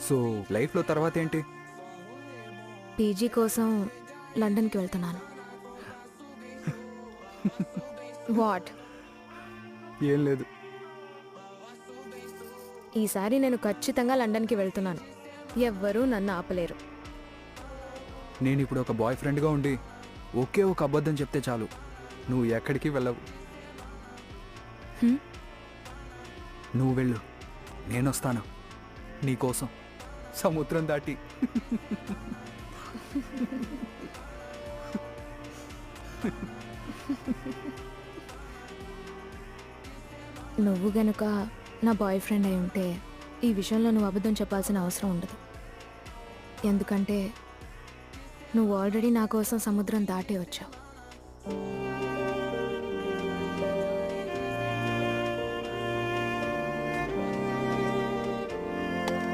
So లైఫ్లో తర్వాత ఏంటి? పీజీ కోసం లండన్కి వెళ్తున్నాను. వాట్? ఏం లేదు. ఈసారి నేను ఖచ్చితంగా లండన్కి వెళ్తున్నాను. ఎవ్వరూ నన్ను ఆపలేరు. నేను ఇప్పుడు ఒక బాయ్ ఫ్రెండ్గా ఉండి ఒకే ఒక అబద్ధం చెప్తే చాలు, నువ్వు ఎక్కడికి వెళ్ళవు. హ్మ్? నువ్వు వెళ్ళు, నేను వస్తాను నీకోసం సముద్రం దాటి. నువ్వు గనుక నా బాయ్ ఫ్రెండ్ అయి ఉంటే ఈ విషయంలో నువ్వు అబద్ధం చెప్పాల్సిన అవసరం ఉండదు. ఎందుకంటే నువ్వు ఆల్రెడీ నా కోసం సముద్రం దాటే వచ్చావు.